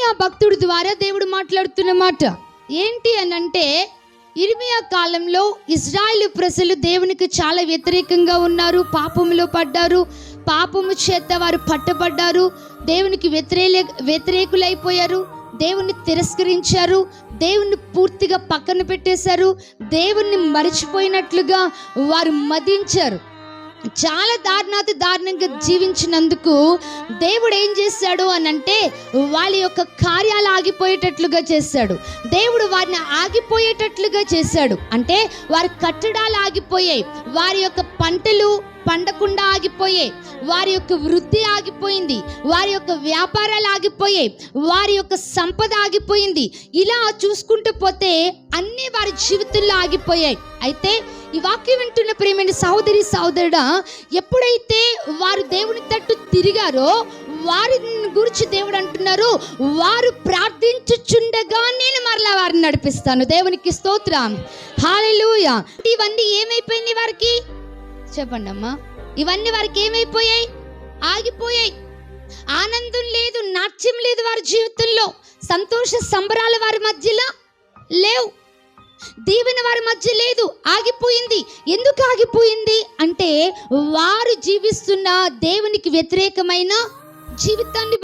ఇర్మియా భక్తుడి ద్వారా దేవుడు మాట్లాడుతున్న మాట ఏంటి అని అంటే, ఇర్మియా కాలంలో ఇజ్రాయేలు ప్రజలు దేవునికి చాలా వ్యతిరేకంగా ఉన్నారు, పాపములో పడ్డారు, పాపము చేత వారు పట్టబడ్డారు, దేవునికి వ్యతిరేకులైపోయారు, దేవుణ్ణి తిరస్కరించారు, దేవుణ్ణి పూర్తిగా పక్కన పెట్టేశారు, దేవుణ్ణి మరిచిపోయినట్లుగా వారు మదించారు. చాలా దారుణంగా జీవించినందుకు దేవుడు ఏం చేశాడు అని అంటే, వాళ్ళ యొక్క కార్యాలు ఆగిపోయేటట్లుగా చేశాడు. దేవుడు వారిని ఆగిపోయేటట్లుగా చేశాడు. అంటే వారి కట్టడాలు ఆగిపోయాయి, వారి యొక్క పంటలు పండకుండా ఆగిపోయాయి, వారి యొక్క వృద్ధి ఆగిపోయింది, వారి యొక్క వ్యాపారాలు ఆగిపోయాయి, వారి యొక్క సంపద ఆగిపోయింది. ఇలా చూసుకుంటూ పోతే అన్నీ వారి జీవితంలో ఆగిపోయాయి. అయితే ఈ వాక్యం వింటున్న ప్రియమైన సహోదరి సహోదరుడా, ఎప్పుడైతే వారు దేవుని తట్టు తిరిగారో వారి గురించి దేవుడు అంటున్నారు, వారు ప్రార్థించుచుండగా నేను మరలా వారిని నడిపిస్తాను. దేవునికి స్తోత్రం, హల్లెలూయా. ఇవన్నీ ఏమైపోయింది వారికి? చెప్పండి అమ్మా. ఇవన్నీ వారికి ఏమైపోయాయి? ఆగిపోయాయి. ఆనందం లేదు, నాట్యం లేదు వారి జీవితంలో, సంతోష సంబరాలు వారి మధ్యలో లేవు, దీవెన వారి మధ్య లేదు, ఆగిపోయింది. ఎందుకు ఆగిపోయింది అంటే, వారు జీవిస్తున్న దేవునికి వ్యతిరేకమైన జీవితాన్ని